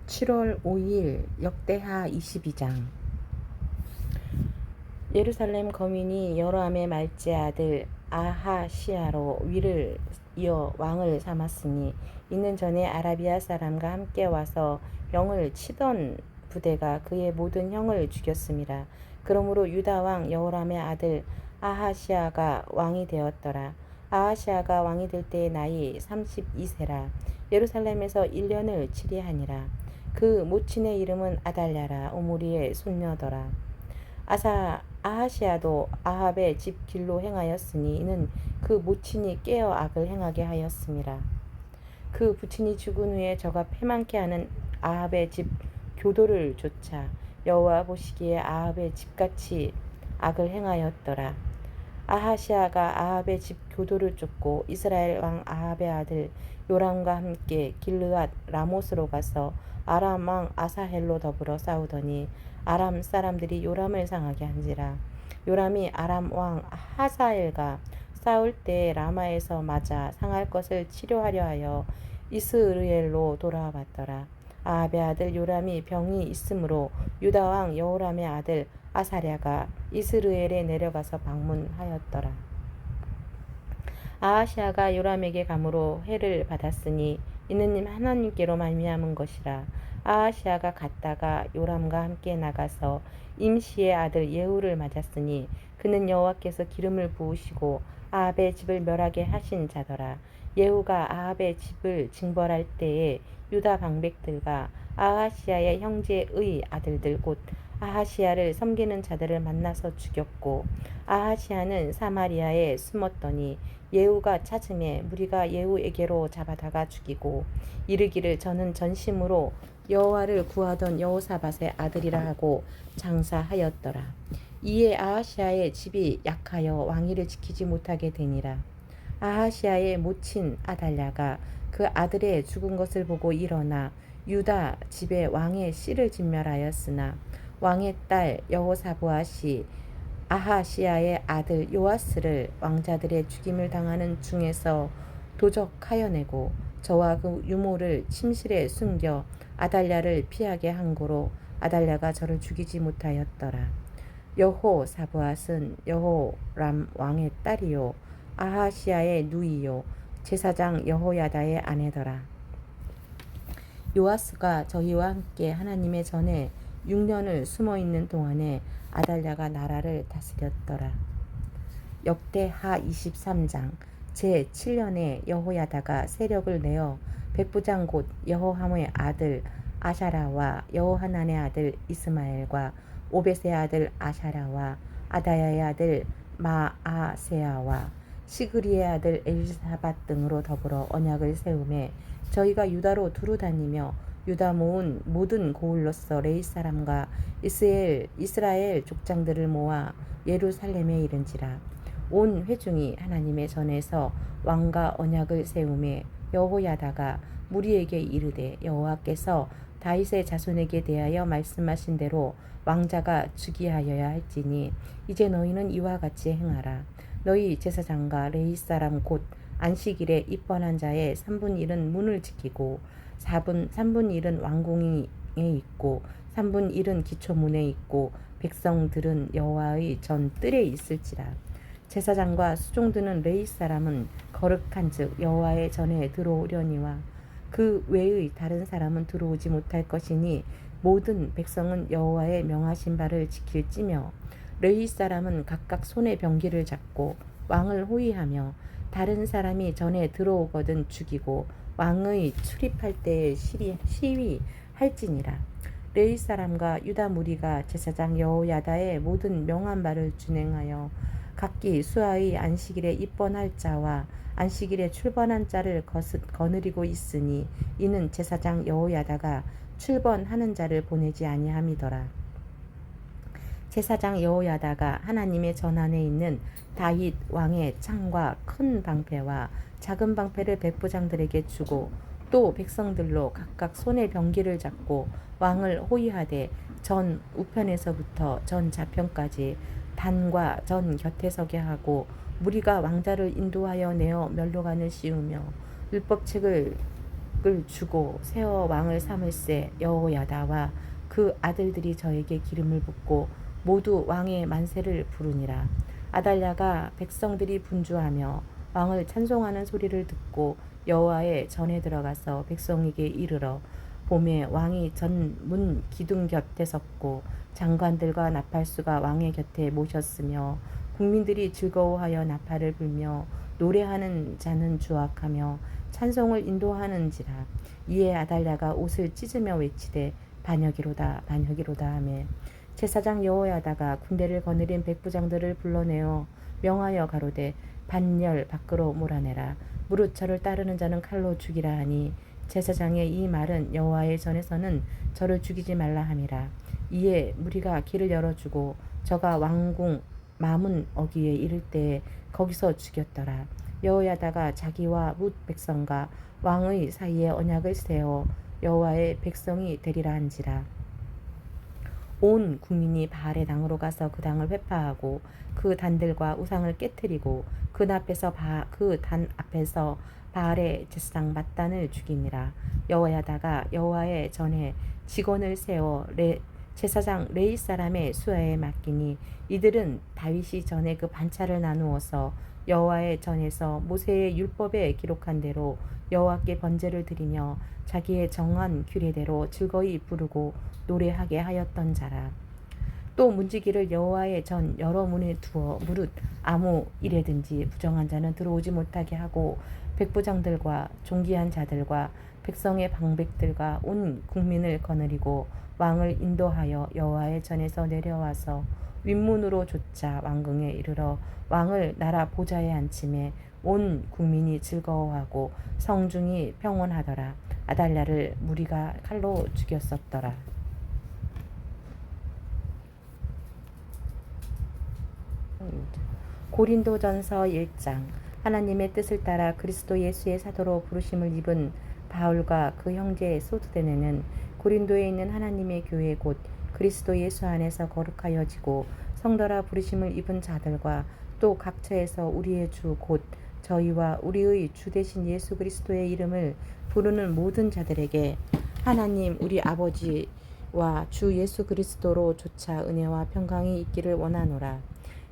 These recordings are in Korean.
7월 5일 역대하 22장. 예루살렘 거민이 여로함의 말째 아들 아하시야로 위를 이어 왕을 삼았으니 이는 전에 아라비아 사람과 함께 와서 영을 치던 부대가 그의 모든 형을 죽였음이라. 그러므로 유다 왕 여호람의 아들 아하시야가 왕이 되었더라. 아하시야가 왕이 될 때의 나이 32세라. 예루살렘에서 1년을 치리하니라. 그 모친의 이름은 아달랴라. 오므리의 손녀더라. 아하시야도 아합의 집 길로 행하였으니 이는 그 모친이 깨어 악을 행하게 하였음이라. 그 부친이 죽은 후에 저가 패망케 하는 아합의 집 교도를 쫓아 여호와 보시기에 아합의 집같이 악을 행하였더라. 아하시야가 아합의 집 교도를 쫓고 이스라엘 왕 아합의 아들 요람과 함께 길르앗 라못으로 가서 아람 왕 아사헬로 더불어 싸우더니 아람 사람들이 요람을 상하게 한지라. 요람이 아람 왕 하사엘과 싸울 때 라마에서 맞아 상할 것을 치료하려 하여 이스르엘로 돌아왔더라. 아합의 아들 요람이 병이 있으므로 유다 왕 여호람의 아들 아사랴가 이스르엘에 내려가서 방문하였더라. 아하시야가 요람에게 감으로 해를 받았으니 이는 하나님께로 말미암은 것이라. 아하시야가 갔다가 요람과 함께 나가서 임시의 아들 예후를 맞았으니 그는 여호와께서 기름을 부으시고 아합의 집을 멸하게 하신 자더라. 예후가 아합의 집을 징벌할 때에 유다 방백들과 아하시야의 형제의 아들들 곧 아하시야를 섬기는 자들을 만나서 죽였고 아하시야는 사마리아에 숨었더니 예후가 찾음에 무리가 예후에게로 잡아다가 죽이고 이르기를 저는 전심으로 여호와를 구하던 여호사밧의 아들이라 하고 장사하였더라. 이에 아하시야의 집이 약하여 왕위를 지키지 못하게 되니라. 아하시야의 모친 아달랴가 그 아들의 죽은 것을 보고 일어나 유다 집에 왕의 씨를 진멸하였으나 왕의 딸 여호사보앗이 아하시야의 아들 요아스를 왕자들의 죽임을 당하는 중에서 도적하여내고 저와 그 유모를 침실에 숨겨 아달랴를 피하게 한 고로 아달랴가 저를 죽이지 못하였더라. 여호사보앗은 여호람 왕의 딸이요 아하시야의 누이요 제사장 여호야다의 아내더라. 요아스가 저희와 함께 하나님의 전에 6년을 숨어있는 동안에 아달랴가 나라를 다스렸더라. 역대하 23장. 제7년에 여호야다가 세력을 내어 백부장 곧 여호함의 아들 아샤라와 여호하난의 아들 이스마엘과 오벳의 아들 아샤라와 아다야의 아들 마아세야와 시그리의 아들 엘사밧 등으로 더불어 언약을 세우매 저희가 유다로 두루 다니며 유다 모은 모든 고을로서 레위 사람과 이스라엘 족장들을 모아 예루살렘에 이른지라. 온 회중이 하나님의 전에서 왕과 언약을 세우매 여호야다가 무리에게 이르되 여호와께서 다윗의 자손에게 대하여 말씀하신 대로 왕자가 즉위하여야 할지니 이제 너희는 이와 같이 행하라. 너희 제사장과 레위 사람 곧 안식일에 입번한 자의 3분의 1은 문을 지키고 3분의 1은 왕궁에 있고 3분의 1은 기초문에 있고 백성들은 여호와의 전 뜰에 있을지라. 제사장과 수종드는 레위 사람은 거룩한즉 여호와의 전에 들어오려니와 그 외의 다른 사람은 들어오지 못할 것이니 모든 백성은 여호와의 명하신 바를 지킬지며 레위 사람은 각각 손에 병기를 잡고 왕을 호위하며 다른 사람이 전에 들어오거든 죽이고 왕의 출입할 때에 시위할지니라. 레위 사람과 유다 무리가 제사장 여호야다의 모든 명한 바를 준행하여 각기 수하의 안식일에 입번할 자와 안식일에 출번한 자를 거느리고 있으니 이는 제사장 여호야다가 출번하는 자를 보내지 아니함이더라. 제사장 여호야다가 하나님의 전 안에 있는 다윗 왕의 창과 큰 방패와 작은 방패를 백부장들에게 주고 또 백성들로 각각 손에 병기를 잡고 왕을 호위하되 전 우편에서부터 전 좌편까지 단과 전 곁에 서게 하고 무리가 왕자를 인도하여 내어 멸로관을 씌우며 율법책을 주고 세워 왕을 삼을세. 여호야다와 그 아들들이 저에게 기름을 붓고 모두 왕의 만세를 부르니라. 아달랴가 백성들이 분주하며 왕을 찬송하는 소리를 듣고 여호와의 전에 들어가서 백성에게 이르러 봄에 왕이 전문 기둥 곁에 섰고 장관들과 나팔수가 왕의 곁에 모셨으며 국민들이 즐거워하여 나팔을 불며 노래하는 자는 주악하며 찬송을 인도하는지라. 이에 아달랴가 옷을 찢으며 외치되 반역이로다 반역이로다 하매 제사장 여호야다가 군대를 거느린 백부장들을 불러내어 명하여 가로되 반열 밖으로 몰아내라. 무릇 저를 따르는 자는 칼로 죽이라 하니 제사장의 이 말은 여호와의 전에서는 저를 죽이지 말라 함이라. 이에 무리가 길을 열어주고 저가 왕궁 마문 어귀에 이를 때에 거기서 죽였더라. 여호야다가 자기와 뭇 백성과 왕의 사이에 언약을 세워 여호와의 백성이 되리라 한지라. 온 국민이 바알의 당으로 가서 그 당을 회파하고 그 단들과 우상을 깨뜨리고 그 단 앞에서 바알의 제사장 맏단을 죽이니라. 여호야다가 여호와의 전에 직원을 세워 제사장 레이 사람의 수하에 맡기니 이들은 다윗이 전에 그 반차를 나누어서 여호와의 전에서 모세의 율법에 기록한 대로 여호와께 번제를 드리며 자기의 정한 규례대로 즐거이 부르고 노래하게 하였던 자라. 또 문지기를 여호와의 전 여러 문에 두어 무릇 아무 일에든지 부정한 자는 들어오지 못하게 하고 백부장들과 존귀한 자들과 백성의 방백들과 온 국민을 거느리고 왕을 인도하여 여호와의 전에서 내려와서 윗문으로 좇아 왕궁에 이르러 왕을 나라 보좌에 앉히매 온 국민이 즐거워하고 성중이 평온하더라. 아달랴를 무리가 칼로 죽였었더라. 고린도전서 1장. 하나님의 뜻을 따라 그리스도 예수의 사도로 부르심을 입은 바울과 그 형제 소스데네는 고린도에 있는 하나님의 교회 곧 그리스도 예수 안에서 거룩하여지고 성도라 부르심을 입은 자들과 또 각처에서 우리의 주 곧 저희와 우리의 주 되신 예수 그리스도의 이름을 부르는 모든 자들에게 하나님 우리 아버지와 주 예수 그리스도로 조차 은혜와 평강이 있기를 원하노라.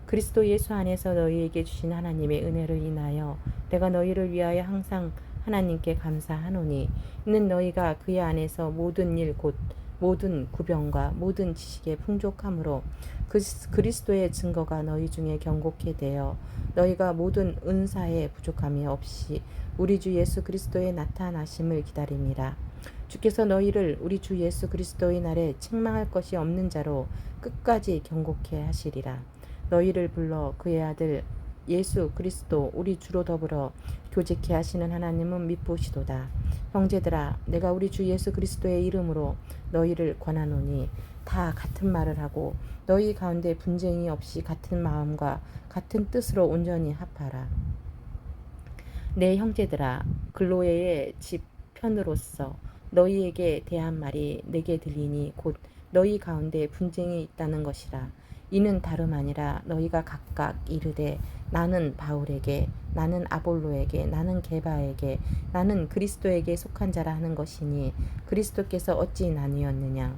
그리스도 예수 안에서 너희에게 주신 하나님의 은혜를 인하여 내가 너희를 위하여 항상 하나님께 감사하노니 이는 너희가 그의 안에서 모든 일 곧 모든 구병과 모든 지식에 풍족함으로 그리스도의 증거가 너희 중에 경고케 되어 너희가 모든 은사에 부족함이 없이 우리 주 예수 그리스도의 나타나심을 기다림이라. 주께서 너희를 우리 주 예수 그리스도의 날에 책망할 것이 없는 자로 끝까지 경고케 하시리라. 너희를 불러 그의 아들 예수 그리스도 우리 주로 더불어 교제케 하시는 하나님은 미쁘시도다. 형제들아 내가 우리 주 예수 그리스도의 이름으로 너희를 권하노니 다 같은 말을 하고 너희 가운데 분쟁이 없이 같은 마음과 같은 뜻으로 온전히 합하라. 내 형제들아 글로에의 집 편으로서 너희에게 대한 말이 내게 들리니 곧 너희 가운데 분쟁이 있다는 것이라. 이는 다름 아니라 너희가 각각 이르되 나는 바울에게 나는 아볼로에게 나는 게바에게 나는 그리스도에게 속한 자라 하는 것이니 그리스도께서 어찌 나뉘었느냐.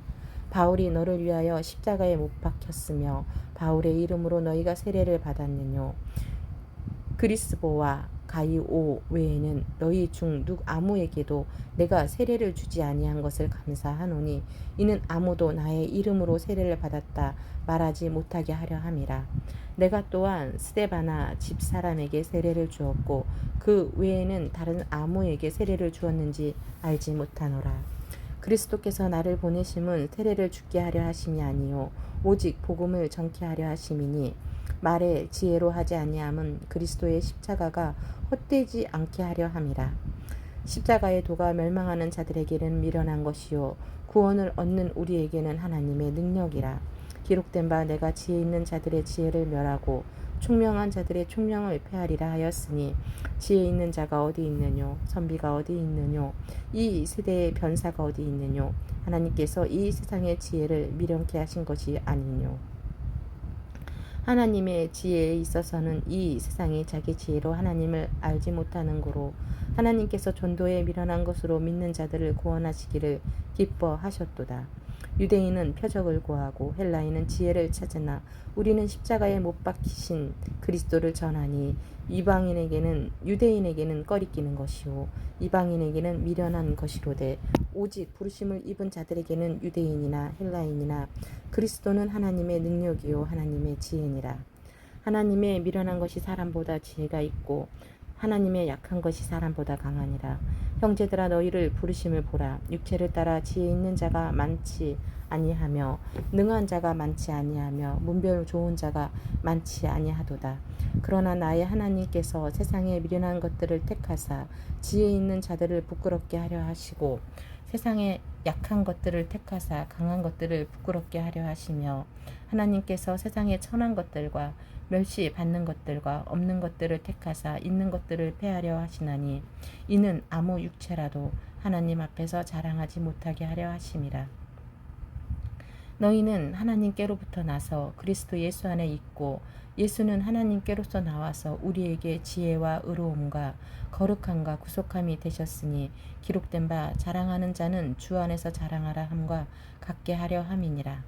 바울이 너를 위하여 십자가에 못 박혔으며 바울의 이름으로 너희가 세례를 받았느뇨. 그리스보와 가이오 외에는 너희 중 아무에게도 내가 세례를 주지 아니한 것을 감사하노니 이는 아무도 나의 이름으로 세례를 받았다 말하지 못하게 하려 함이라. 내가 또한 스데바나 집 사람에게 세례를 주었고 그 외에는 다른 아무에게 세례를 주었는지 알지 못하노라. 그리스도께서 나를 보내심은 세례를 주게 하려 하심이 아니요 오직 복음을 전케 하려 하심이니 말에 지혜로 하지 아니함은 그리스도의 십자가가 헛되지 않게 하려 함이라. 십자가의 도가 멸망하는 자들에게는 미련한 것이요 구원을 얻는 우리에게는 하나님의 능력이라. 기록된 바 내가 지혜 있는 자들의 지혜를 멸하고 총명한 자들의 총명을 폐하리라 하였으니 지혜 있는 자가 어디 있느뇨 선비가 어디 있느뇨 이 세대의 변사가 어디 있느뇨 하나님께서 이 세상의 지혜를 미련케 하신 것이 아니뇨. 하나님의 지혜에 있어서는 이 세상이 자기 지혜로 하나님을 알지 못하는 고로 하나님께서 전도에 미련한 것으로 믿는 자들을 구원하시기를 기뻐하셨도다. 유대인은 표적을 구하고 헬라인은 지혜를 찾으나 우리는 십자가에 못 박히신 그리스도를 전하니 이방인에게는 유대인에게는 꺼리끼는 것이요 이방인에게는 미련한 것이로되 오직 부르심을 입은 자들에게는 유대인이나 헬라인이나 그리스도는 하나님의 능력이요 하나님의 지혜니라. 하나님의 미련한 것이 사람보다 지혜가 있고 하나님의 약한 것이 사람보다 강하니라. 형제들아 너희를 부르심을 보라. 육체를 따라 지혜 있는 자가 많지 아니하며 능한 자가 많지 아니하며 문별 좋은 자가 많지 아니하도다. 그러나 나의 하나님께서 세상에 미련한 것들을 택하사 지혜 있는 자들을 부끄럽게 하려 하시고 세상에 약한 것들을 택하사 강한 것들을 부끄럽게 하려 하시며 하나님께서 세상에 천한 것들과 멸시 받는 것들과 없는 것들을 택하사 있는 것들을 패하려 하시나니 이는 아무 육체라도 하나님 앞에서 자랑하지 못하게 하려 하심이라. 너희는 하나님께로부터 나서 그리스도 예수 안에 있고 예수는 하나님께로서 나와서 우리에게 지혜와 의로움과 거룩함과 구속함이 되셨으니 기록된 바 자랑하는 자는 주 안에서 자랑하라 함과 같게 하려 함이니라.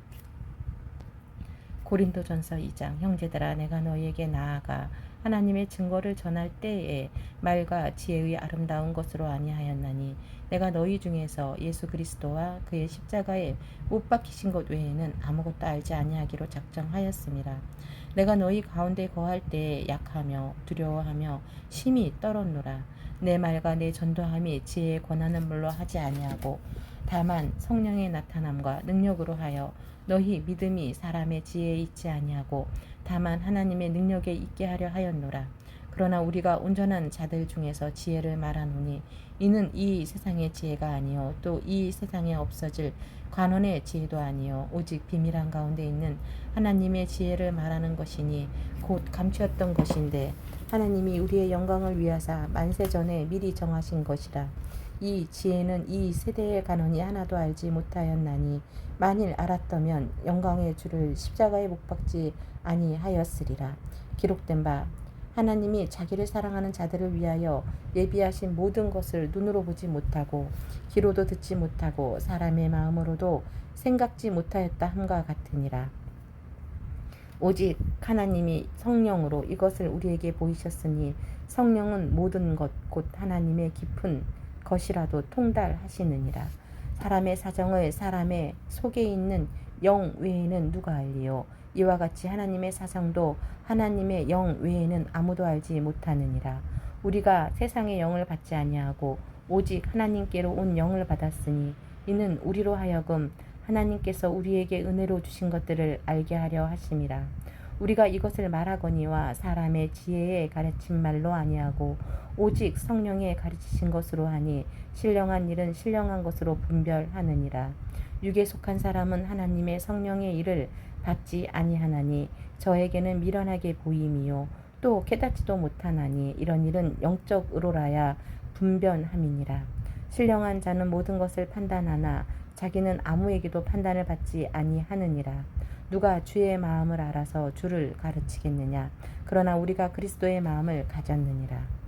고린도전서 2장. 형제들아 내가 너희에게 나아가 하나님의 증거를 전할 때에 말과 지혜의 아름다운 것으로 아니하였나니 내가 너희 중에서 예수 그리스도와 그의 십자가에 못 박히신 것 외에는 아무것도 알지 아니하기로 작정하였음이라. 내가 너희 가운데 거할 때에 약하며 두려워하며 심히 떨었노라. 내 말과 내 전도함이 지혜의 권하는 물로 하지 아니하고 다만 성령의 나타남과 능력으로 하여 너희 믿음이 사람의 지혜에 있지 아니하고 다만 하나님의 능력에 있게 하려 하였노라. 그러나 우리가 온전한 자들 중에서 지혜를 말하노니 이는 이 세상의 지혜가 아니요 또 이 세상에 없어질 관원의 지혜도 아니요 오직 비밀한 가운데 있는 하나님의 지혜를 말하는 것이니 곧 감추었던 것인데 하나님이 우리의 영광을 위하사 만세 전에 미리 정하신 것이라. 이 지혜는 이 세대의 간언이 하나도 알지 못하였나니 만일 알았다면 영광의 주를 십자가에 못 박지 아니하였으리라. 기록된 바 하나님이 자기를 사랑하는 자들을 위하여 예비하신 모든 것을 눈으로 보지 못하고 귀로도 듣지 못하고 사람의 마음으로도 생각지 못하였다 함과 같으니라. 오직 하나님이 성령으로 이것을 우리에게 보이셨으니 성령은 모든 것 곧 하나님의 깊은 것이라도 통달하시느니라. 사람의 사정을 사람의 속에 있는 영 외에는 누가 알리요? 이와 같이 하나님의 사정도 하나님의 영 외에는 아무도 알지 못하느니라. 우리가 세상의 영을 받지 아니하고 오직 하나님께로 온 영을 받았으니 이는 우리로 하여금 하나님께서 우리에게 은혜로 주신 것들을 알게 하려 하심이라. 우리가 이것을 말하거니와 사람의 지혜에 가르친 말로 아니하고 오직 성령의 가르치신 것으로 하니 신령한 일은 신령한 것으로 분별하느니라. 육에 속한 사람은 하나님의 성령의 일을 받지 아니하나니 저에게는 미련하게 보임이요 또 깨닫지도 못하나니 이런 일은 영적으로라야 분변함이니라. 신령한 자는 모든 것을 판단하나 자기는 아무에게도 판단을 받지 아니하느니라. 누가 주의 마음을 알아서 주를 가르치겠느냐? 그러나 우리가 그리스도의 마음을 가졌느니라.